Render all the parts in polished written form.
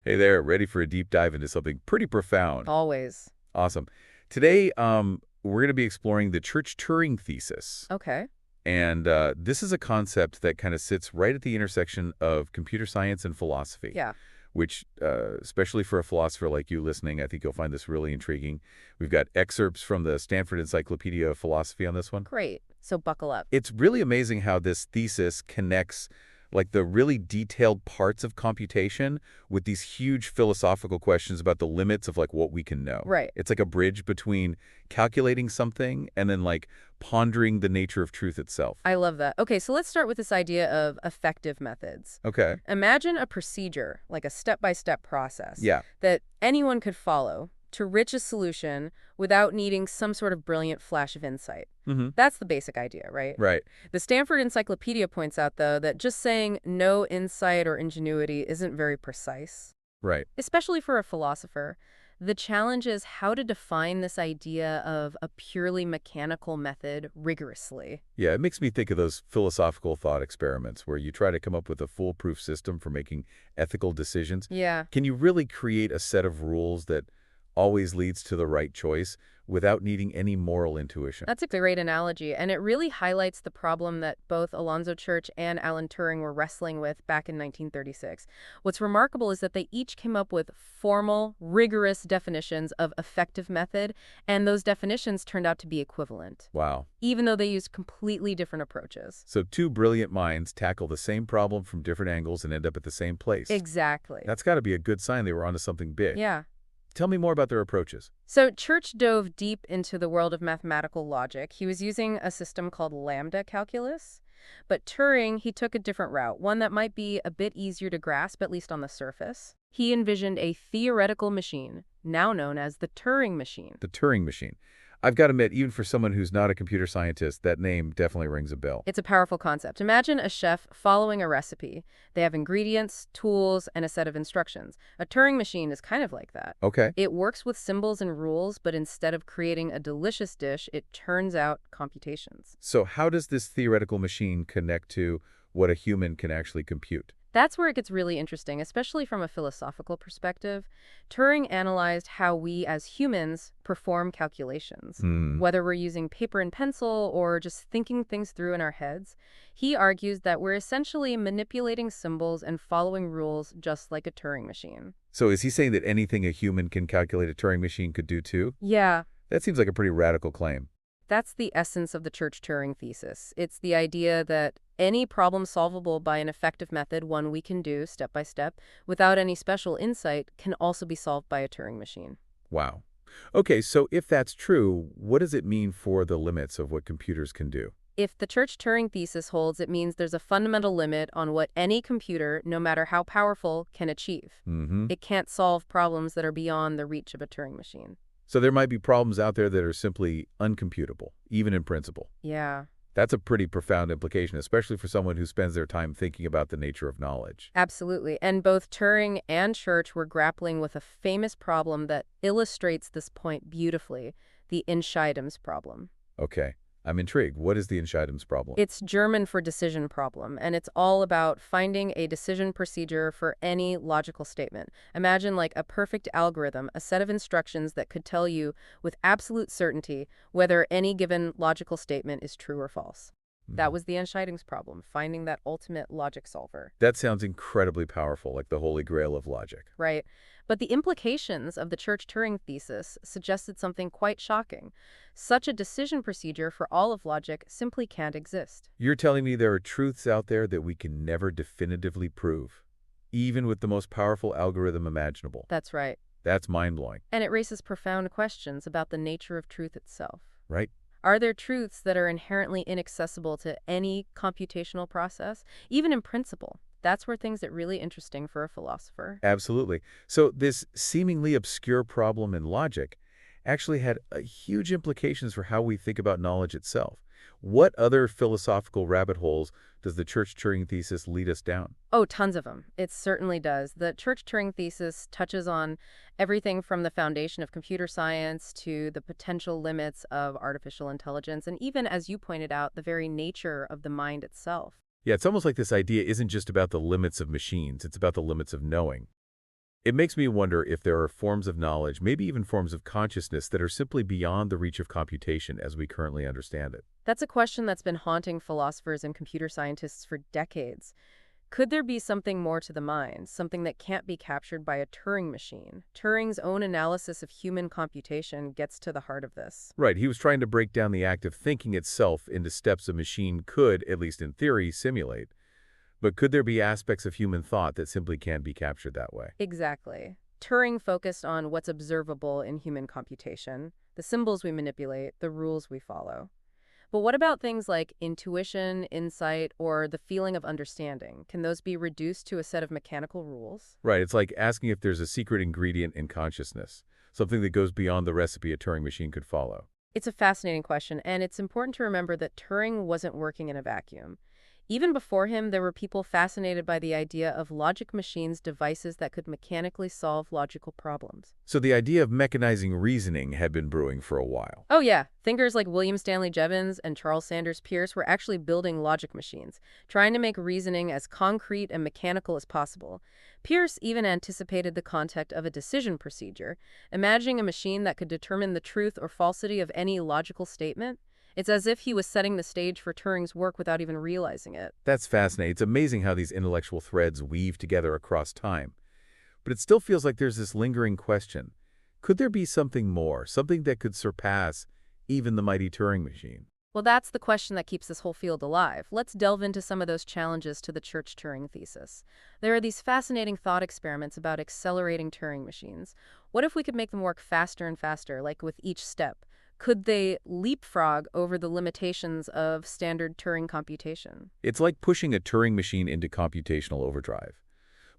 Hey there, ready for a deep dive into something pretty profound. Always. Awesome. Today, we're going to be exploring the Church-Turing thesis. Okay. And this is a concept that kind of sits right at the intersection of computer science and philosophy, Yeah. which, especially for a philosopher like you listening, I think you'll find this really intriguing. We've got excerpts from the Stanford Encyclopedia of Philosophy on this one. Great. So buckle up. It's really amazing how this thesis connects like the really detailed parts of computation with these huge philosophical questions about the limits of like what we can know. Right. It's like a bridge between calculating something and then like pondering the nature of truth itself. I love that. Okay, so let's start with this idea of effective methods. Okay. Imagine a procedure, like a step-by-step process, Yeah. that anyone could follow to reach a solution without needing some sort of brilliant flash of insight. Mm-hmm. That's the basic idea, right? Right. The Stanford Encyclopedia points out, though, that just saying no insight or ingenuity isn't very precise. Right. Especially for a philosopher, the challenge is how to define this idea of a purely mechanical method rigorously. Yeah, it makes me think of those philosophical thought experiments where you try to come up with a foolproof system for making ethical decisions. Yeah, Can you really create a set of rules that always leads to the right choice without needing any moral intuition? that's a great analogy, and it really highlights the problem that both Alonzo Church and Alan Turing were wrestling with back in 1936. What's remarkable is that they each came up with formal, rigorous definitions of effective method, and those definitions turned out to be equivalent, Wow. even though they used completely different approaches. So two brilliant minds tackle the same problem from different angles and end up at the same place. Exactly. That's got to be a good sign they were onto something big. Yeah. Tell me more about their approaches. So Church dove deep into the world of mathematical logic. He was using a system called lambda calculus. But Turing, he took a different route, one that might be a bit easier to grasp, at least on the surface. He envisioned a theoretical machine, now known as the Turing machine. The Turing machine. I've got to admit, even for someone who's not a computer scientist, that name definitely rings a bell. It's a powerful concept. Imagine a chef following a recipe. They have ingredients, tools, and a set of instructions. A Turing machine is kind of like that. Okay. It works with symbols and rules, but instead of creating a delicious dish, it turns out computations. So how does this theoretical machine connect to what a human can actually compute? That's where it gets really interesting, especially from a philosophical perspective. Turing analyzed how we as humans perform calculations. Hmm. Whether we're using paper and pencil or just thinking things through in our heads, he argues that we're essentially manipulating symbols and following rules just like a Turing machine. So is he saying that anything a human can calculate a Turing machine could do too? Yeah, That seems like a pretty radical claim. that's the essence of the Church-Turing thesis. It's the idea that any problem solvable by an effective method, one we can do step by step, without any special insight, can also be solved by a Turing machine. Wow. Okay, so if that's true, what does it mean for the limits of what computers can do? If the Church-Turing thesis holds, it means there's a fundamental limit on what any computer, no matter how powerful, can achieve. Mm-hmm. It can't solve problems that are beyond the reach of a Turing machine. So there might be problems out there that are simply uncomputable, even in principle. Yeah, That's a pretty profound implication, especially for someone who spends their time thinking about the nature of knowledge. absolutely. And both Turing and Church were grappling with a famous problem that illustrates this point beautifully, the Entscheidungs problem. Okay, I'm intrigued. What is the Entscheidungs problem? It's German for decision problem, and it's all about finding a decision procedure for any logical statement. Imagine like a perfect algorithm, a set of instructions that could tell you with absolute certainty whether any given logical statement is true or false. That was the Entscheidungs problem, finding that ultimate logic solver. That sounds incredibly powerful, like the holy grail of logic. Right. But the implications of the Church-Turing thesis suggested something quite shocking. Such a decision procedure for all of logic simply can't exist. You're telling me there are truths out there that we can never definitively prove, even with the most powerful algorithm imaginable. That's right. That's mind-blowing, And it raises profound questions about the nature of truth itself. right? Are there truths that are inherently inaccessible to any computational process, even in principle? That's where things get really interesting for a philosopher. Absolutely. So this seemingly obscure problem in logic actually had huge implications for how we think about knowledge itself. What other philosophical rabbit holes does the Church-Turing thesis lead us down? Oh, tons of them. It certainly does. The Church-Turing thesis touches on everything from the foundation of computer science to the potential limits of artificial intelligence, and even, as you pointed out, the very nature of the mind itself. Yeah, it's almost like this idea isn't just about the limits of machines, it's about the limits of knowing. It makes me wonder if there are forms of knowledge, maybe even forms of consciousness, that are simply beyond the reach of computation as we currently understand it. That's a question that's been haunting philosophers and computer scientists for decades. Could there be something more to the mind, something that can't be captured by a Turing machine? Turing's own analysis of human computation gets to the heart of this. Right, he was trying to break down the act of thinking itself into steps a machine could, at least in theory, simulate. But could there be aspects of human thought that simply can't be captured that way? Exactly. Turing focused on what's observable in human computation, the symbols we manipulate, the rules we follow. But what about things like intuition, insight, or the feeling of understanding? Can those be reduced to a set of mechanical rules? Right, it's like asking if there's a secret ingredient in consciousness, something that goes beyond the recipe a Turing machine could follow. It's a fascinating question, and it's important to remember that Turing wasn't working in a vacuum. Even before him, there were people fascinated by the idea of logic machines, devices that could mechanically solve logical problems. So the idea of mechanizing reasoning had been brewing for a while. Oh yeah, thinkers like William Stanley Jevons and Charles Sanders Peirce were actually building logic machines, trying to make reasoning as concrete and mechanical as possible. Peirce even anticipated the concept of a decision procedure, imagining a machine that could determine the truth or falsity of any logical statement. It's as if he was setting the stage for Turing's work without even realizing it. That's fascinating. It's amazing how these intellectual threads weave together across time. But it still feels like there's this lingering question. Could there be something more, something that could surpass even the mighty Turing machine? Well, that's the question that keeps this whole field alive. Let's delve into some of those challenges to the Church-Turing thesis. There are these fascinating thought experiments about accelerating Turing machines. What if we could make them work faster and faster, like with each step? Could they leapfrog over the limitations of standard Turing computation? It's like pushing a Turing machine into computational overdrive.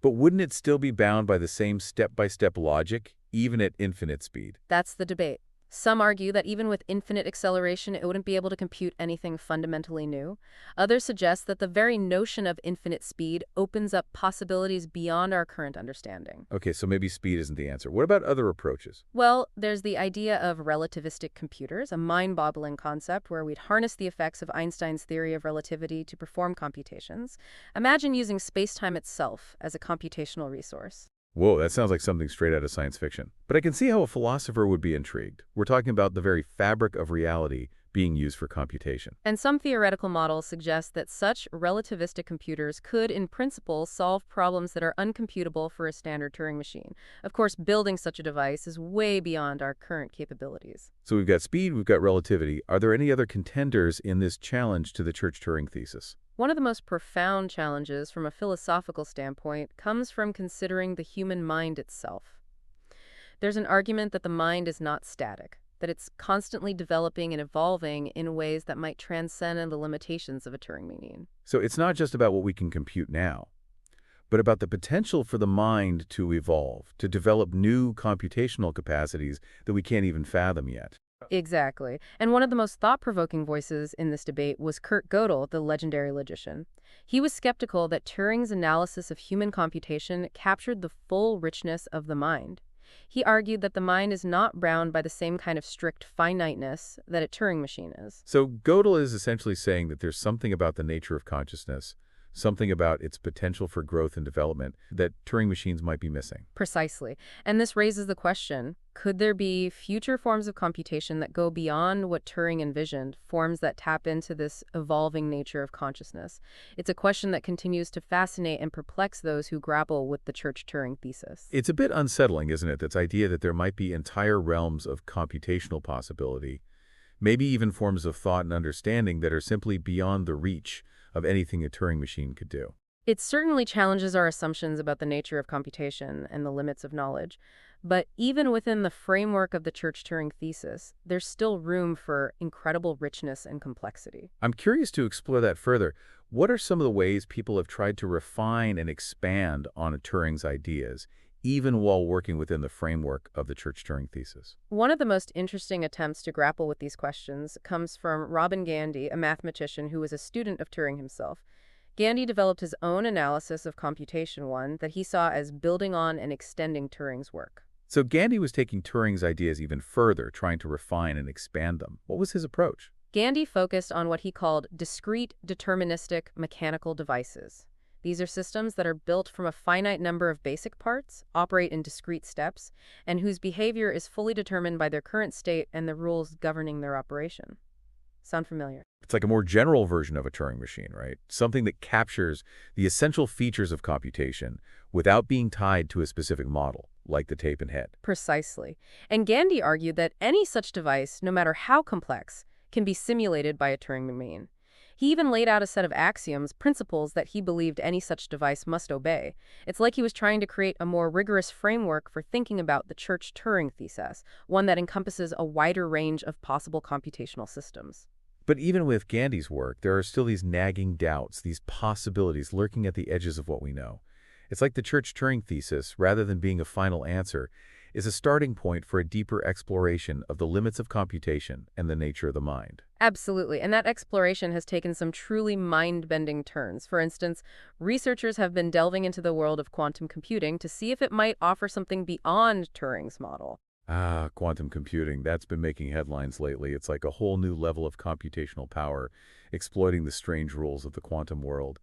But wouldn't it still be bound by the same step-by-step logic, even at infinite speed? That's the debate. Some argue that even with infinite acceleration, it wouldn't be able to compute anything fundamentally new. Others suggest that the very notion of infinite speed opens up possibilities beyond our current understanding. Okay, so maybe speed isn't the answer. What about other approaches? Well, there's the idea of relativistic computers, a mind-boggling concept where we'd harness the effects of Einstein's theory of relativity to perform computations. Imagine using space-time itself as a computational resource. Whoa, that sounds like something straight out of science fiction. But I can see how a philosopher would be intrigued. We're talking about the very fabric of reality being used for computation. And some theoretical models suggest that such relativistic computers could, in principle, solve problems that are uncomputable for a standard Turing machine. Of course, building such a device is way beyond our current capabilities. So we've got speed, we've got relativity. Are there any other contenders in this challenge to the Church-Turing thesis? One of the most profound challenges from a philosophical standpoint comes from considering the human mind itself. There's an argument that the mind is not static, that it's constantly developing and evolving in ways that might transcend the limitations of a Turing machine. So it's not just about what we can compute now, but about the potential for the mind to evolve, to develop new computational capacities that we can't even fathom yet. Exactly. And one of the most thought-provoking voices in this debate was Kurt Gödel, the legendary logician. He was skeptical that Turing's analysis of human computation captured the full richness of the mind. He argued that the mind is not bound by the same kind of strict finiteness that a Turing machine is. So Gödel is essentially saying that there's something about the nature of consciousness, something about its potential for growth and development that Turing machines might be missing. Precisely. And this raises the question, could there be future forms of computation that go beyond what Turing envisioned, forms that tap into this evolving nature of consciousness? It's a question that continues to fascinate and perplex those who grapple with the Church-Turing thesis. It's a bit unsettling, isn't it, this idea that there might be entire realms of computational possibility, maybe even forms of thought and understanding that are simply beyond the reach of anything a Turing machine could do. It certainly challenges our assumptions about the nature of computation and the limits of knowledge. But even within the framework of the Church-Turing thesis, there's still room for incredible richness and complexity. I'm curious to explore that further. What are some of the ways people have tried to refine and expand on Turing's ideas, even while working within the framework of the Church-Turing thesis? One of the most interesting attempts to grapple with these questions comes from Robin Gandy, a mathematician who was a student of Turing himself. Gandy developed his own analysis of computation, one that he saw as building on and extending Turing's work. So Gandy was taking Turing's ideas even further, trying to refine and expand them. What was his approach? Gandy focused on what he called discrete, deterministic, mechanical devices. These are systems that are built from a finite number of basic parts, operate in discrete steps, and whose behavior is fully determined by their current state and the rules governing their operation. Sound familiar? It's like a more general version of a Turing machine, right? Something that captures the essential features of computation without being tied to a specific model, like the tape and head. Precisely. And Gandhi argued that any such device, no matter how complex, can be simulated by a Turing machine. He even laid out a set of axioms, principles that he believed any such device must obey. It's like he was trying to create a more rigorous framework for thinking about the Church-Turing thesis, one that encompasses a wider range of possible computational systems. But even with Gandhi's work, there are still these nagging doubts, these possibilities lurking at the edges of what we know. It's like the Church-Turing thesis, rather than being a final answer, is a starting point for a deeper exploration of the limits of computation and the nature of the mind. Absolutely, and that exploration has taken some truly mind-bending turns. For instance, researchers have been delving into the world of quantum computing to see if it might offer something beyond Turing's model. Ah, quantum computing, that's been making headlines lately. It's like a whole new level of computational power, exploiting the strange rules of the quantum world.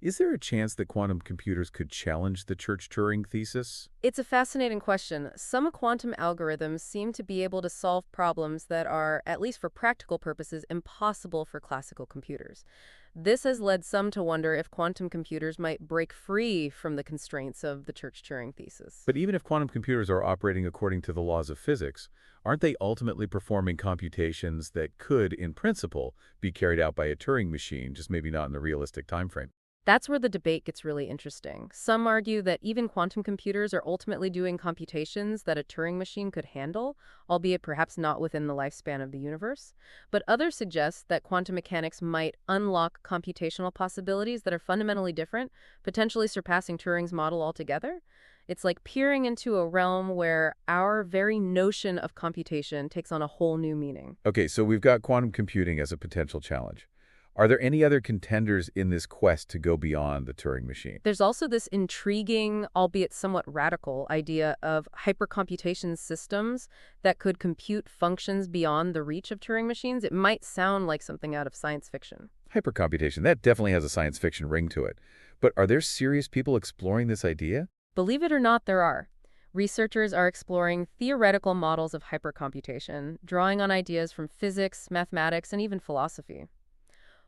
Is there a chance that quantum computers could challenge the Church-Turing thesis? It's a fascinating question. Some quantum algorithms seem to be able to solve problems that are, at least for practical purposes, impossible for classical computers. This has led some to wonder if quantum computers might break free from the constraints of the Church-Turing thesis. But even if quantum computers are operating according to the laws of physics, aren't they ultimately performing computations that could, in principle, be carried out by a Turing machine, just maybe not in the realistic time frame? That's where the debate gets really interesting. Some argue that even quantum computers are ultimately doing computations that a Turing machine could handle, albeit perhaps not within the lifespan of the universe. But others suggest that quantum mechanics might unlock computational possibilities that are fundamentally different, potentially surpassing Turing's model altogether. It's like peering into a realm where our very notion of computation takes on a whole new meaning. Okay, so we've got quantum computing as a potential challenge. Are there any other contenders in this quest to go beyond the Turing machine? There's also this intriguing, albeit somewhat radical, idea of hypercomputation systems that could compute functions beyond the reach of Turing machines. It might sound like something out of science fiction. Hypercomputation, that definitely has a science fiction ring to it. But are there serious people exploring this idea? Believe it or not, there are. Researchers are exploring theoretical models of hypercomputation, drawing on ideas from physics, mathematics, and even philosophy.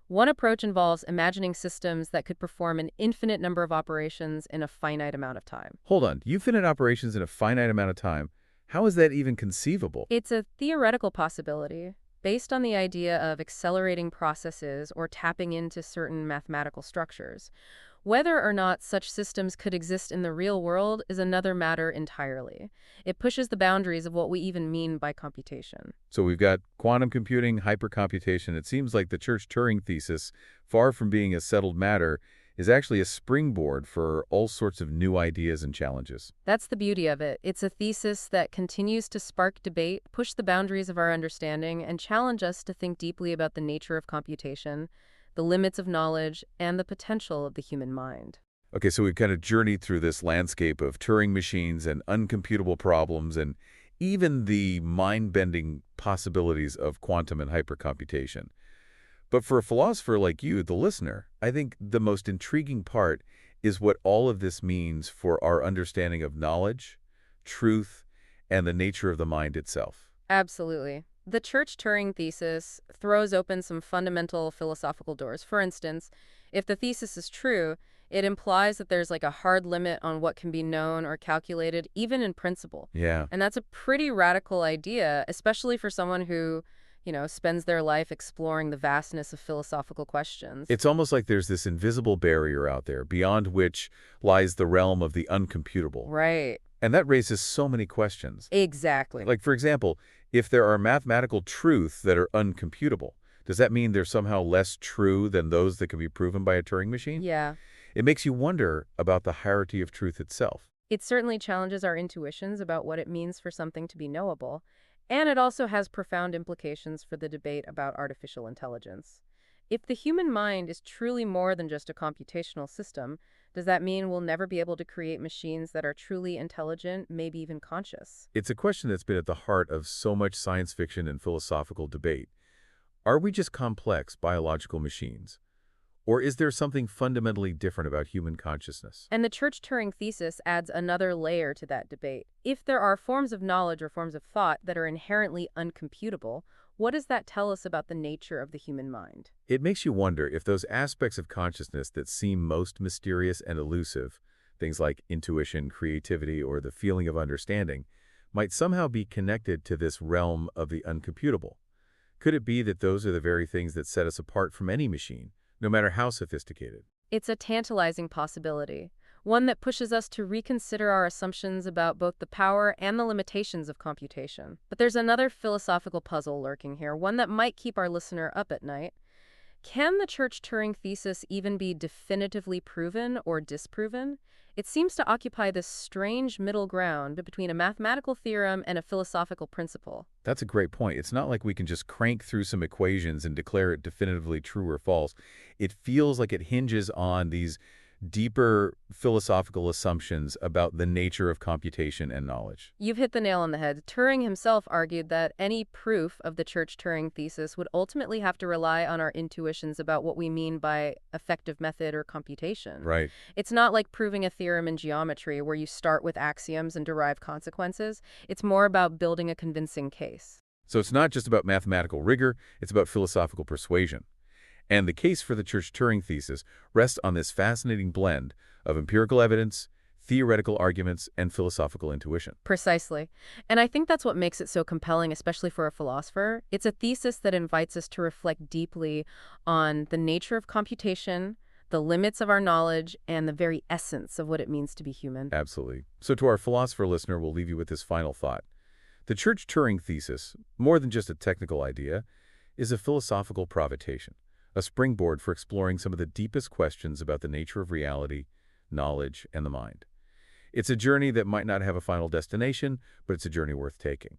One approach involves imagining systems that could perform an infinite number of operations in a finite amount of time. Hold on, infinite operations in a finite amount of time. How is that even conceivable? It's a theoretical possibility based on the idea of accelerating processes or tapping into certain mathematical structures. Whether or not such systems could exist in the real world is another matter entirely. It pushes the boundaries of what we even mean by computation. So we've got quantum computing, hypercomputation. It seems like the Church-Turing thesis, far from being a settled matter, is actually a springboard for all sorts of new ideas and challenges. That's the beauty of it. It's a thesis that continues to spark debate, push the boundaries of our understanding, and challenge us to think deeply about the nature of computation, the limits of knowledge, and the potential of the human mind. Okay, so we've kind of journeyed through this landscape of Turing machines and uncomputable problems and even the mind-bending possibilities of quantum and hypercomputation. But for a philosopher like you, the listener, I think the most intriguing part is what all of this means for our understanding of knowledge, truth, and the nature of the mind itself. Absolutely. The Church-Turing thesis throws open some fundamental philosophical doors. For instance, if the thesis is true, it implies that there's like a hard limit on what can be known or calculated, even in principle. Yeah. And that's a pretty radical idea, especially for someone who, spends their life exploring the vastness of philosophical questions. It's almost like there's this invisible barrier out there, beyond which lies the realm of the uncomputable. Right. And that raises so many questions. Exactly. Like, for example, if there are mathematical truths that are uncomputable, does that mean they're somehow less true than those that can be proven by a Turing machine? Yeah. It makes you wonder about the hierarchy of truth itself. It certainly challenges our intuitions about what it means for something to be knowable, and it also has profound implications for the debate about artificial intelligence. If the human mind is truly more than just a computational system, does that mean we'll never be able to create machines that are truly intelligent, maybe even conscious? It's a question that's been at the heart of so much science fiction and philosophical debate. Are we just complex biological machines? Or is there something fundamentally different about human consciousness? And the Church-Turing thesis adds another layer to that debate. If there are forms of knowledge or forms of thought that are inherently uncomputable, what does that tell us about the nature of the human mind? It makes you wonder if those aspects of consciousness that seem most mysterious and elusive, things like intuition, creativity, or the feeling of understanding, might somehow be connected to this realm of the uncomputable. Could it be that those are the very things that set us apart from any machine, no matter how sophisticated? It's a tantalizing possibility, one that pushes us to reconsider our assumptions about both the power and the limitations of computation. But there's another philosophical puzzle lurking here, one that might keep our listener up at night. Can the Church-Turing thesis even be definitively proven or disproven? It seems to occupy this strange middle ground between a mathematical theorem and a philosophical principle. That's a great point. It's not like we can just crank through some equations and declare it definitively true or false. It feels like it hinges on these deeper philosophical assumptions about the nature of computation and knowledge. You've hit the nail on the head. Turing himself argued that any proof of the Church-Turing thesis would ultimately have to rely on our intuitions about what we mean by effective method or computation. Right. It's not like proving a theorem in geometry where you start with axioms and derive consequences. It's more about building a convincing case. So it's not just about mathematical rigor, it's about philosophical persuasion. And the case for the Church-Turing thesis rests on this fascinating blend of empirical evidence, theoretical arguments, and philosophical intuition. Precisely. And I think that's what makes it so compelling, especially for a philosopher. It's a thesis that invites us to reflect deeply on the nature of computation, the limits of our knowledge, and the very essence of what it means to be human. Absolutely. So to our philosopher listener, we'll leave you with this final thought. The Church-Turing thesis, more than just a technical idea, is a philosophical provocation, a springboard for exploring some of the deepest questions about the nature of reality, knowledge, and the mind. It's a journey that might not have a final destination, but it's a journey worth taking.